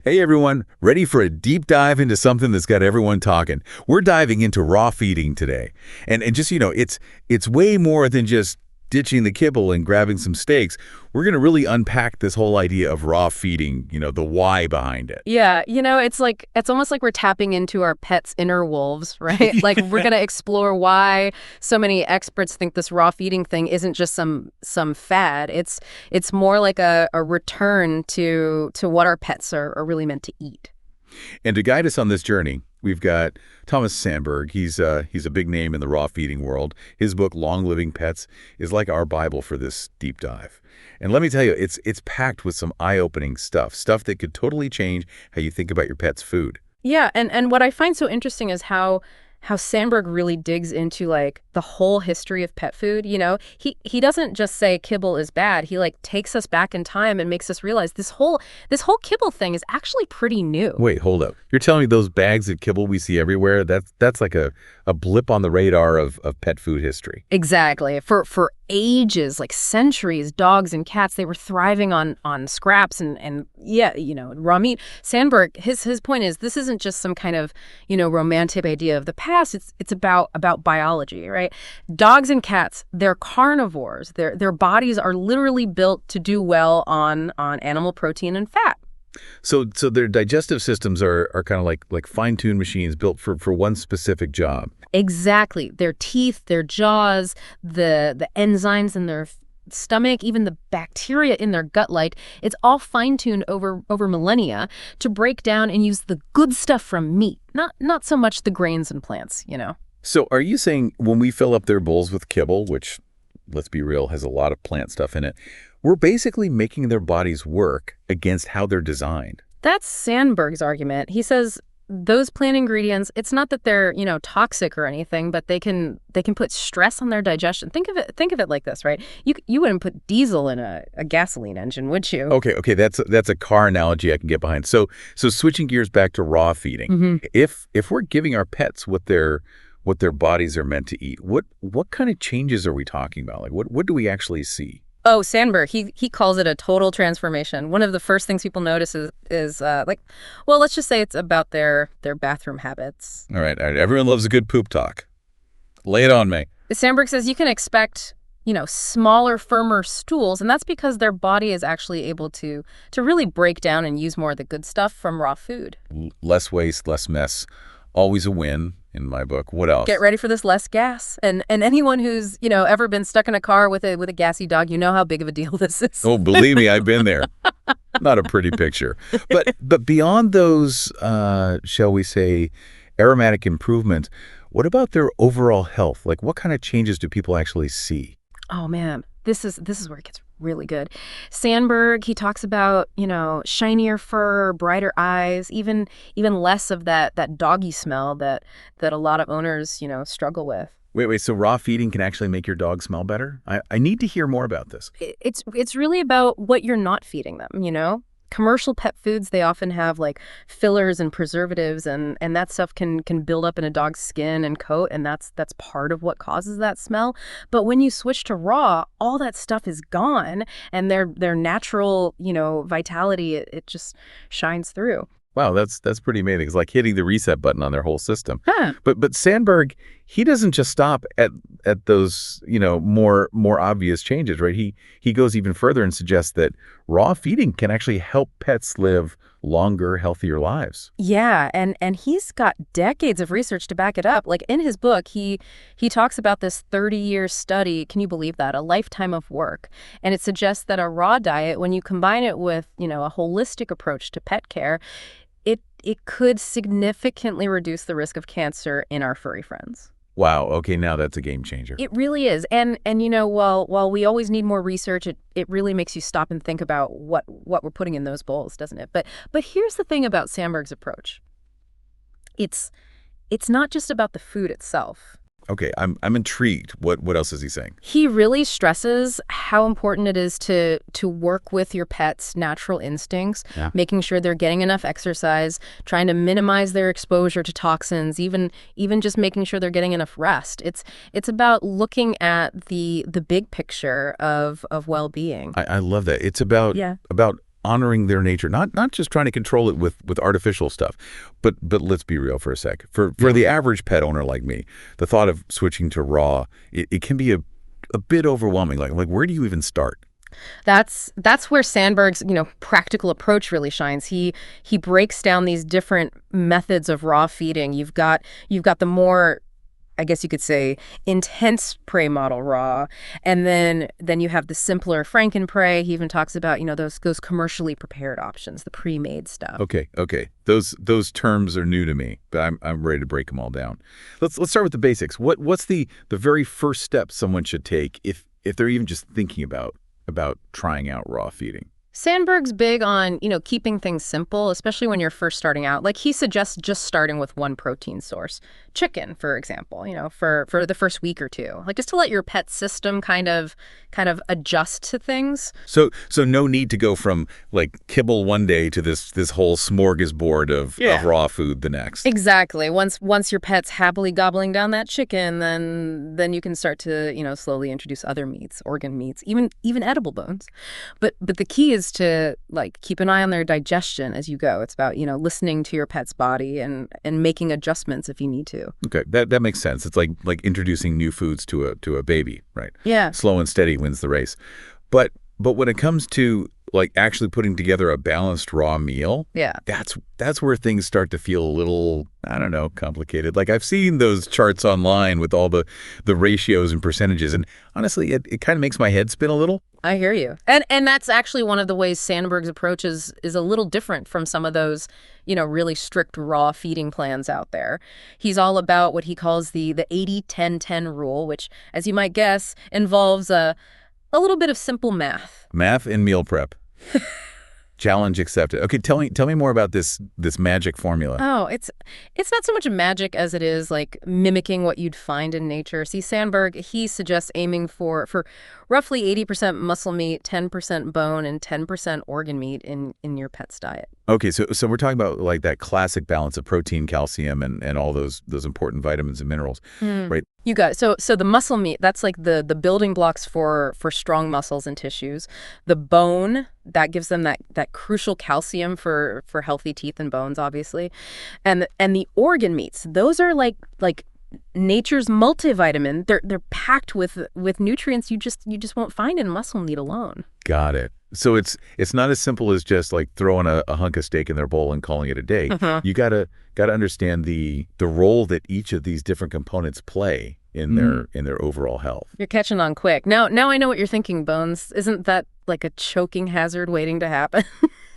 Hey everyone, ready for a deep dive into something that's got everyone talking. We're diving into raw feeding today. And just, it's way more than just ditching the kibble and grabbing some steaks. We're going to really unpack this whole idea of raw feeding, the why behind it. Yeah, it's almost like we're tapping into our pets' inner wolves, right? Like we're going to explore why so many experts think this raw feeding thing isn't just some fad. It's more like a return to what our pets are really meant to eat. And to guide us on this journey, we've got Thomas Sandberg. He's a big name in the raw feeding world. His book, Long Living Pets, is like our Bible for this deep dive. And let me tell you, it's packed with some eye-opening stuff that could totally change how you think about your pet's food. Yeah, and what I find so interesting is how Sandberg really digs into like the whole history of pet food. He doesn't just say kibble is bad. He like takes us back in time and makes us realize this whole kibble thing is actually pretty new. Wait, hold up. You're telling me those bags of kibble we see everywhere, that's like a blip on the radar of pet food history? Exactly. For ages, like centuries, dogs and cats, they were thriving on scraps and raw meat. Sandberg, his point is this isn't just some kind of, romantic idea of the past. It's about biology, right? Dogs and cats, they're carnivores. Their bodies are literally built to do well on animal protein and fat. So their digestive systems are kind of like fine-tuned machines built for one specific job. Exactly. Their teeth, their jaws, the enzymes in their stomach, even the bacteria in their gut, like it's all fine-tuned over millennia to break down and use the good stuff from meat, not so much the grains and plants. So are you saying when we fill up their bowls with kibble, which, let's be real, has a lot of plant stuff in it, we're basically making their bodies work against how they're designed? That's Sandberg's argument. He says those plant ingredients, it's not that they're, toxic or anything, but they can put stress on their digestion. Think of it like this, right? You wouldn't put diesel in a gasoline engine, would you? Okay, that's a car analogy I can get behind. So switching gears back to raw feeding. Mm-hmm. If we're giving our pets what their bodies are meant to eat, what kind of changes are we talking about? Like what do we actually see? Oh, Sandberg, he calls it a total transformation. One of the first things people notice is let's just say it's about their bathroom habits. All right. Everyone loves a good poop talk. Lay it on me. Sandberg says you can expect, smaller, firmer stools, and that's because their body is actually able to really break down and use more of the good stuff from raw food. Less waste, less mess. Always a win in my book. What else? Get ready for this, less gas. And anyone who's, ever been stuck in a car with a gassy dog, you know how big of a deal this is. Oh, believe me, I've been there. Not a pretty picture. But beyond those, shall we say, aromatic improvements, what about their overall health? Like what kind of changes do people actually see? Oh man, this is where it gets really good. Sandberg, he talks about, shinier fur, brighter eyes, even less of that doggy smell that a lot of owners, struggle with. Wait, so raw feeding can actually make your dog smell better? I need to hear more about this. It's really about what you're not feeding them. Commercial pet foods, they often have like fillers and preservatives, and that stuff can build up in a dog's skin and coat, and that's part of what causes that smell. But when you switch to raw, all that stuff is gone, and their natural, vitality, it just shines through. Wow, that's pretty amazing. It's like hitting the reset button on their whole system. Huh. But Sandberg, he doesn't just stop at those, more obvious changes, right? He goes even further and suggests that raw feeding can actually help pets live longer, healthier lives. Yeah, and he's got decades of research to back it up. Like in his book, he talks about this 30-year study. Can you believe that? A lifetime of work. And it suggests that a raw diet, when you combine it with, a holistic approach to pet care, it could significantly reduce the risk of cancer in our furry friends. Wow. Okay, now that's a game changer. It really is. And while we always need more research, it really makes you stop and think about what we're putting in those bowls, doesn't it? But here's the thing about Sandberg's approach. It's not just about the food itself. Okay, I'm intrigued. What else is he saying? He really stresses how important it is to work with your pet's natural instincts, making sure they're getting enough exercise, trying to minimize their exposure to toxins, even just making sure they're getting enough rest. It's about looking at the big picture of well-being. I love that. It's about honoring their nature, not just trying to control it with artificial stuff. But let's be real for a sec. For the average pet owner like me, the thought of switching to raw, it can be a bit overwhelming. Like where do you even start? That's where Sandberg's, practical approach really shines. He breaks down these different methods of raw feeding. You've got the more, I guess you could say, intense prey model raw, and then you have the simpler Frankenprey. He even talks about, those commercially prepared options, the pre-made stuff. Okay. Those terms are new to me, but I'm ready to break them all down. Let's start with the basics. What's the very first step someone should take if they're even just thinking about trying out raw feeding? Sandberg's big on, keeping things simple, especially when you're first starting out. Like, he suggests just starting with one protein source. Chicken, for example, for the first week or two. Like, just to let your pet system kind of adjust to things. So no need to go from, like, kibble one day to this whole smorgasbord of raw food the next. Exactly. Once your pet's happily gobbling down that chicken, then you can start to, slowly introduce other meats, organ meats, even edible bones. But the key is to, like, keep an eye on their digestion as you go. It's about, listening to your pet's body and making adjustments if you need to. Okay, that makes sense. It's like introducing new foods to a baby, right? Yeah. Slow and steady wins the race. But when it comes to, like, actually putting together a balanced raw meal, that's where things start to feel a little, I don't know, complicated. Like, I've seen those charts online with all the ratios and percentages, and honestly, it kind of makes my head spin a little. I hear you. And that's actually one of the ways Sandberg's approach is a little different from some of those, really strict raw feeding plans out there. He's all about what he calls the 80-10-10 rule, which, as you might guess, involves a little bit of simple math. Math and meal prep. Challenge accepted. Okay, tell me more about this magic formula. Oh, it's not so much magic as it is like mimicking what you'd find in nature. See, Sandberg, he suggests aiming for roughly 80% muscle meat, 10% bone, and 10% organ meat in your pet's diet. Okay, so we're talking about, like, that classic balance of protein, calcium, and all those important vitamins and minerals, right? You got it. So the muscle meat, that's like the building blocks for strong muscles and tissues. The bone, that gives them that crucial calcium for healthy teeth and bones, obviously. And the organ meats, those are like nature's multivitamin. They're packed with nutrients you just won't find in muscle meat alone. Got it. So it's not as simple as just, like, throwing a hunk of steak in their bowl and calling it a day. You gotta understand the role that each of these different components play in their overall health. You're catching on quick. Now I know what you're thinking, Bones. Isn't that like a choking hazard waiting to happen?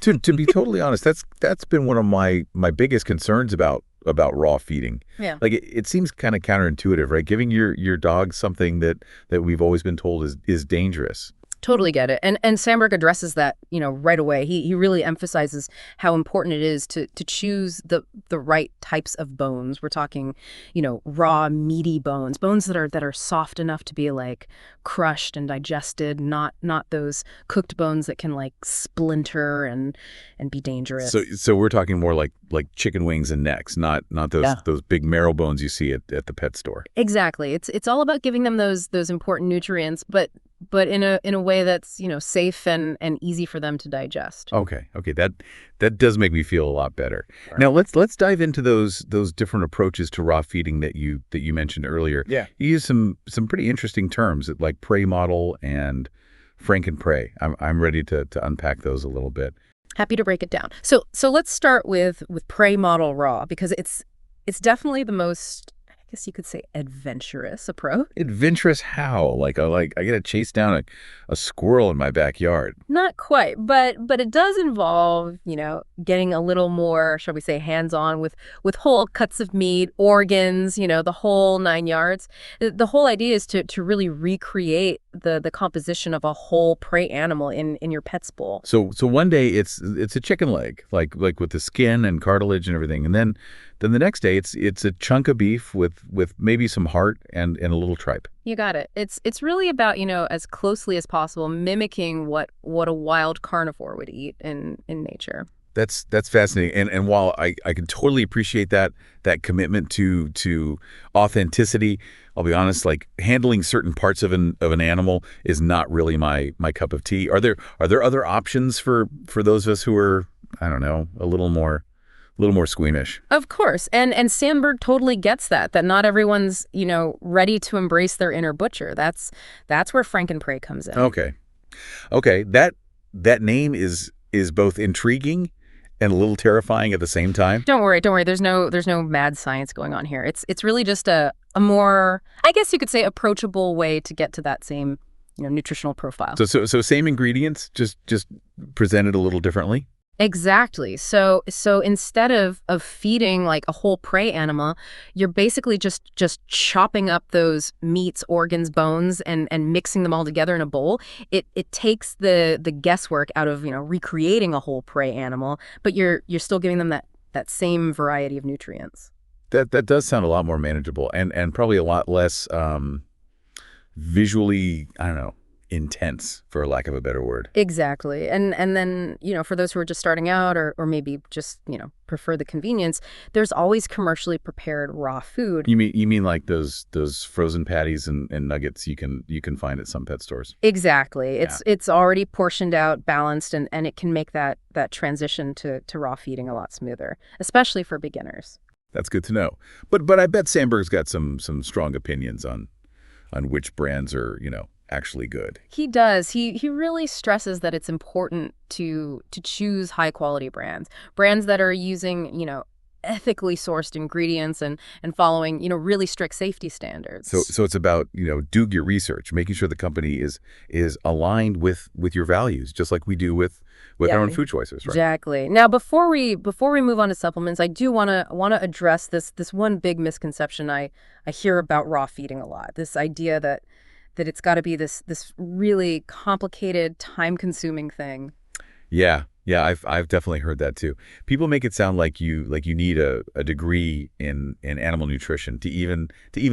To be totally honest, that's been one of my biggest concerns about raw feeding. Yeah. Like, it seems kind of counterintuitive, right? Giving your dog something that we've always been told is dangerous. Totally get it. And Sandberg addresses that, right away. He really emphasizes how important it is to choose the right types of bones. We're talking, raw, meaty bones that are soft enough to be, like, crushed and digested, not those cooked bones that can, like, splinter and be dangerous. So we're talking more like chicken wings and necks, not those big marrow bones you see at the pet store. Exactly. It's all about giving them those important nutrients, but in a way that's, safe and easy for them to digest. Okay, that does make me feel a lot better. Sure. Now let's dive into those different approaches to raw feeding that you mentioned earlier. Yeah, you use some pretty interesting terms, like prey model and Frankenprey. I'm ready to unpack those a little bit. Happy to break it down. So let's start with prey model raw, because it's definitely the most, I guess you could say, adventurous approach. Adventurous how? Like I got to chase down a squirrel in my backyard. Not quite, but it does involve, getting a little more, shall we say, hands-on with whole cuts of meat, organs, the whole 9 yards. The whole idea is to really recreate the composition of a whole prey animal in your pet's bowl. So one day it's a chicken leg, like with the skin and cartilage and everything, and then the next day it's a chunk of beef with maybe some heart and a little tripe. You got it. It's really about, as closely as possible mimicking what a wild carnivore would eat in nature. That's fascinating. And while I can totally appreciate that commitment to authenticity, I'll be honest, like handling certain parts of an animal is not really my cup of tea. Are there other options for those of us who are, I don't know, a little more squeamish? Of course. And Sandberg totally gets that not everyone's, ready to embrace their inner butcher. That's where Frankenprey comes in. Okay. Okay. That name is both intriguing and a little terrifying at the same time. Don't worry, don't worry. There's no mad science going on here. It's really just a more, I guess you could say, approachable way to get to that same, nutritional profile. So same ingredients, just presented a little differently. Exactly. So instead of feeding like a whole prey animal, you're basically just chopping up those meats, organs, bones, and mixing them all together in a bowl. It takes the guesswork out of recreating a whole prey animal, but you're still giving them that same variety of nutrients. That does sound a lot more manageable and probably a lot less visually, I don't know, intense, for lack of a better word. Exactly. And then, for those who are just starting out or maybe just, prefer the convenience, there's always commercially prepared raw food. You mean like those frozen patties and nuggets you can find at some pet stores? Exactly. Yeah. It's already portioned out, balanced, and it can make that transition to raw feeding a lot smoother, especially for beginners. That's good to know. But I bet Sandberg's got some strong opinions on which brands are, actually good. He does. He really stresses that it's important to choose high quality brands that are using, ethically sourced ingredients and following, really strict safety standards. So it's about, do your research, making sure the company is aligned with your values, just like we do with Yeah, our own food choices, right? exactly. Now, before we move on to supplements, I do want to address this one big misconception I hear about raw feeding a lot. This idea that it's got to be this really complicated, time-consuming thing. Yeah. I've definitely heard that too. People make it sound like you need a degree in animal nutrition to even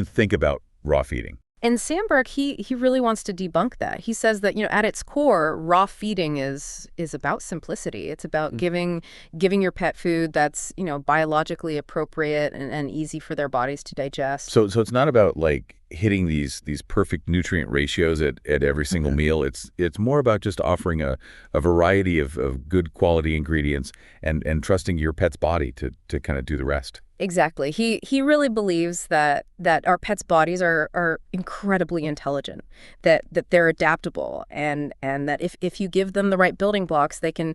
think about raw feeding. And Sandberg, he really wants to debunk that. He says that, at its core, raw feeding is about simplicity. It's about giving your pet food that's, biologically appropriate and easy for their bodies to digest. So it's not about like hitting these perfect nutrient ratios at every single meal. It's more about just offering a variety of good quality ingredients and trusting your pet's body to kind of do the rest. Exactly. He really believes that our pets' bodies are incredibly intelligent, that they're adaptable, and that if you give them the right building blocks, they can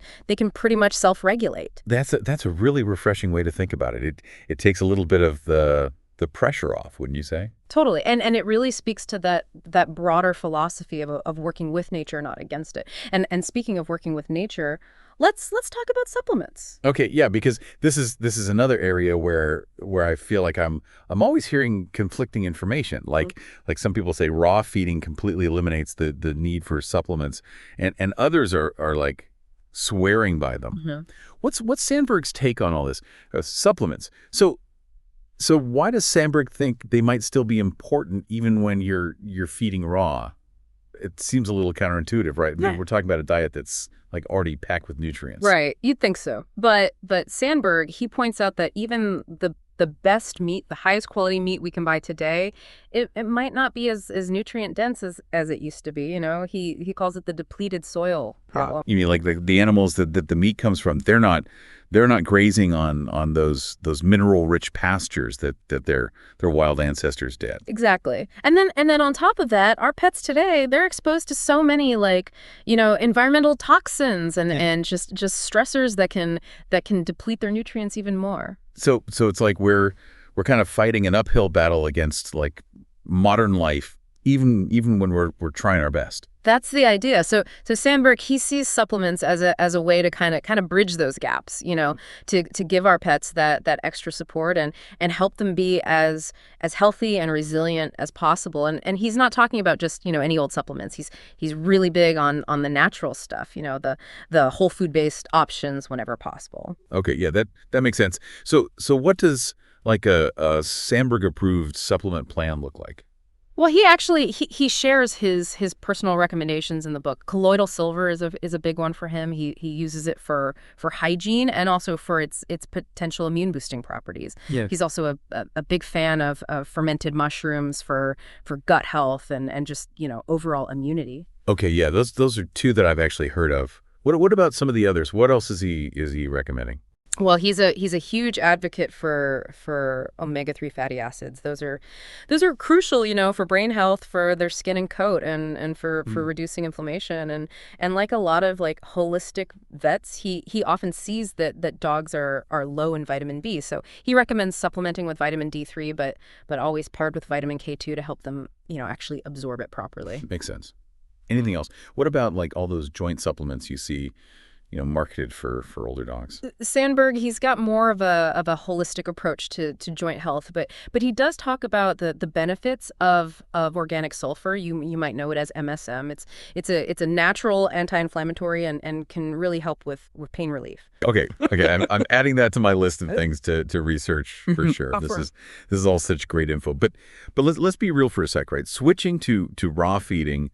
pretty much self-regulate. That's a really refreshing way to think about it. It takes a little bit of the pressure off, wouldn't you say? Totally. And it really speaks to that broader philosophy of working with nature, not against it. And speaking of working with nature, let's talk about supplements. Okay, yeah, because this is another area where I feel like I'm always hearing conflicting information. Like some people say raw feeding completely eliminates the need for supplements, and others are like swearing by them. What's Sandberg's take on all this? Supplements. So why does Sandberg think they might still be important even when you're feeding raw? It seems a little counterintuitive, right? I mean, we're talking about a diet that's like already packed with nutrients. Right. You'd think so. But Sandberg, he points out that even the best meat, the highest quality meat we can buy today, it might not be as nutrient dense as it used to be. He calls it the depleted soil problem. You mean like the animals that the meat comes from? They're not grazing on those mineral rich pastures that their wild ancestors did. Exactly. And then on top of that, our pets today, they're exposed to so many environmental toxins and just stressors that can deplete their nutrients even more. So it's like we're kind of fighting an uphill battle against like modern life, even when we're trying our best. That's the idea. So Sandberg, he sees supplements as a way to kind of bridge those gaps, to give our pets that extra support and help them be as healthy and resilient as possible. And he's not talking about just, any old supplements. He's really big on the natural stuff, the whole food based options whenever possible. Okay, yeah, that makes sense. So what does like a Sandberg approved supplement plan look like? Well, he actually he shares his personal recommendations in the book. Colloidal silver is a big one for him. He uses it for hygiene and also for its potential immune boosting properties. Yes. He's also a big fan of fermented mushrooms for gut health and just, overall immunity. Okay, yeah, those are two that I've actually heard of. What about some of the others? What else is he recommending? Well, he's a huge advocate for omega-3 fatty acids. Those are crucial, for brain health, for their skin and coat, and for reducing inflammation. And like a lot of like holistic vets, he often sees that dogs are low in vitamin B. So he recommends supplementing with vitamin D3, but always paired with vitamin K2 to help them, actually absorb it properly. Makes sense. Anything else? What about like all those joint supplements you see, marketed for older dogs? Sandberg, he's got more of a holistic approach to joint health, but he does talk about the benefits of organic sulfur. You might know it as MSM. It's a natural anti-inflammatory and can really help with pain relief. Okay, I'm adding that to my list of things to research for sure. This is all such great info. But let's be real for a sec, right? Switching to raw feeding,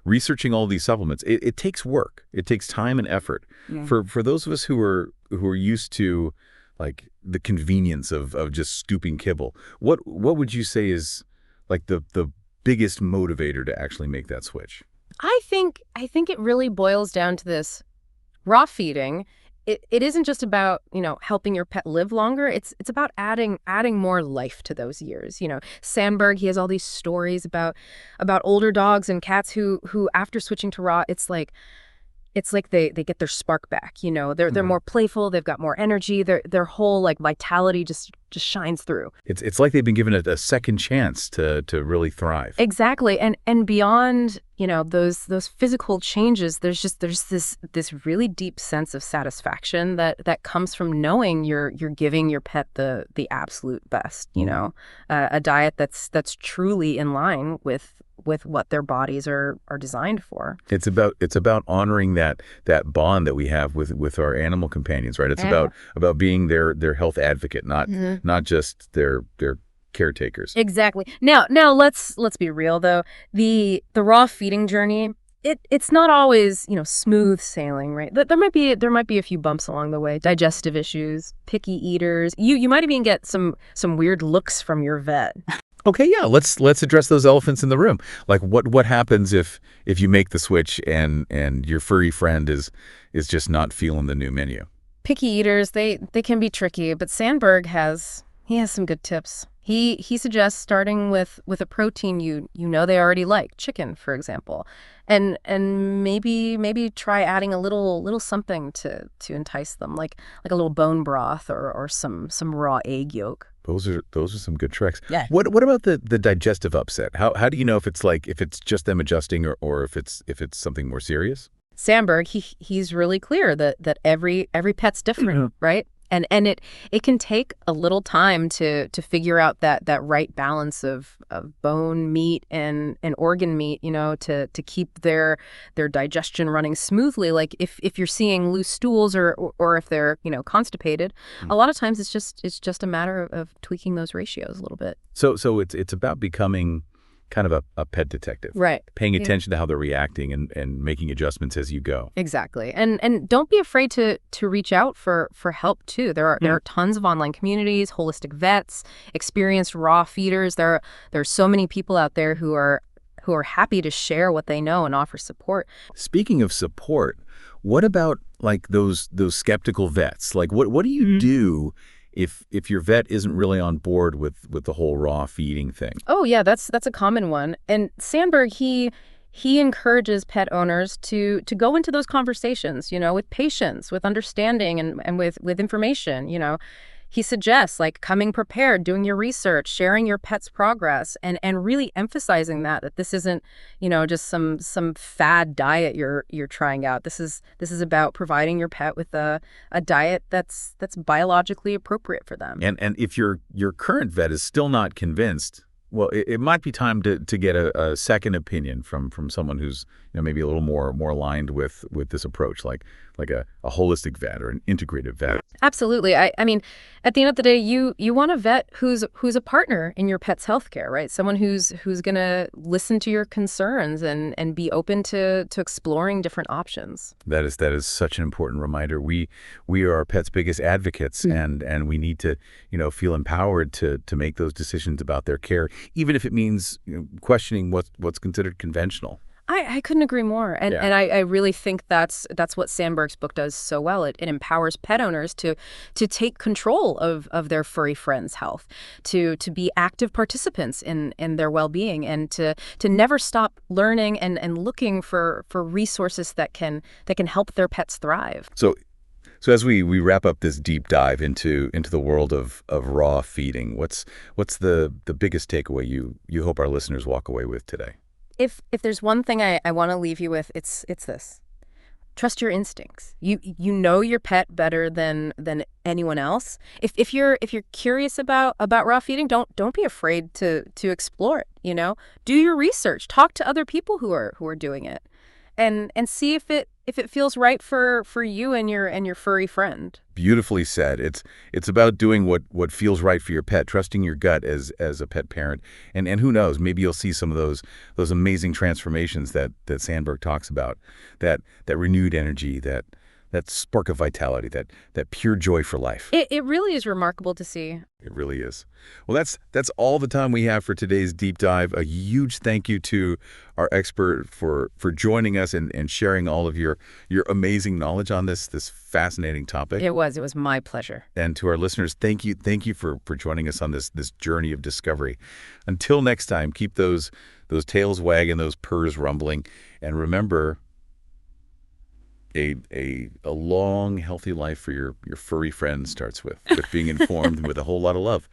researching all these supplements, it takes work. It takes time and effort. Yeah. For those of us who are used to like the convenience of just scooping kibble, what would you say is like the biggest motivator to actually make that switch? I think it really boils down to this: raw feeding. It isn't just about, helping your pet live longer. It's about adding more life to those years. Sandberg, he has all these stories about older dogs and cats who after switching to raw, it's like they get their spark back. They're more playful, they've got more energy, their whole like vitality just shines through. It's like they've been given a second chance to really thrive. Exactly. And beyond, those physical changes, there's this really deep sense of satisfaction that comes from knowing you're giving your pet the absolute best, a diet that's truly in line with what their bodies are designed for. It's about honoring that bond that we have with our animal companions, right? It's about being their health advocate, not just their caretakers. Exactly. Now let's be real though. The raw feeding journey, it's not always, smooth sailing, right? There might be a few bumps along the way. Digestive issues, picky eaters. You might even get some weird looks from your vet. Okay, yeah, let's address those elephants in the room. Like what happens if you make the switch and your furry friend is just not feeling the new menu? Picky eaters, they can be tricky, but Sandberg has some good tips. He suggests starting with a protein they already like, chicken, for example, and maybe try adding a little something to entice them, like a little bone broth or some raw egg yolk. Those are some good tricks. Yeah. What about the digestive upset? How do you know if it's just them adjusting or if it's something more serious? Sandberg, he's really clear that every pet's different, right? And it can take a little time to figure out that right balance of bone meat and organ meat, to keep their digestion running smoothly. Like if you're seeing loose stools or if they're, constipated, a lot of times it's just a matter of tweaking those ratios a little bit. So it's about becoming kind of a pet detective. Right. Paying attention to how they're reacting and making adjustments as you go. Exactly. And don't be afraid to reach out for help too. There are tons of online communities, holistic vets, experienced raw feeders. There are so many people out there who are happy to share what they know and offer support. Speaking of support, what about like those skeptical vets? Like what do you do if your vet isn't really on board with the whole raw feeding thing? Oh yeah, that's a common one. And Sandberg, he encourages pet owners to go into those conversations, with patience, with understanding, and with information. He suggests like coming prepared, doing your research, sharing your pet's progress, and really emphasizing that this isn't, just some fad diet you're trying out. This is about providing your pet with a diet that's biologically appropriate for them. And if your current vet is still not convinced, well, it might be time to get a second opinion from someone who's maybe a little more aligned with this approach. Like like a holistic vet or an integrative vet. Absolutely. I mean, at the end of the day, you want a vet who's a partner in your pet's healthcare, right? Someone who's going to listen to your concerns and be open to exploring different options. That is such an important reminder. We are our pets' biggest advocates, and we need to, feel empowered to make those decisions about their care, even if it means questioning what's considered conventional. I couldn't agree more. And Yeah. and I really think that's what Sandberg's book does so well. It empowers pet owners to take control of their furry friends' health, to be active participants in their well-being, and to never stop learning and looking for resources that can help their pets thrive. So as we wrap up this deep dive into the world of raw feeding, what's the biggest takeaway you hope our listeners walk away with today? If there's one thing I want to leave you with, it's this. Trust your instincts. You know your pet better than anyone else. If you're curious about raw feeding, don't be afraid to explore it, Do your research. Talk to other people who are doing it. And see if it feels right for you and your furry friend. Beautifully said. It's about doing what feels right for your pet, trusting your gut as a pet parent, and who knows, maybe you'll see some of those amazing transformations that Sandberg talks about, that renewed energy, that spark of vitality, that pure joy for life. It really is remarkable to see. It really is. Well, that's all the time we have for today's deep dive. A huge thank you to our expert for joining us and sharing all of your amazing knowledge on this fascinating topic. It was my pleasure. And to our listeners, thank you for joining us on this journey of discovery. Until next time, keep those tails wagging, those purrs rumbling, and remember, a long, healthy life for your furry friend starts with being informed and with a whole lot of love.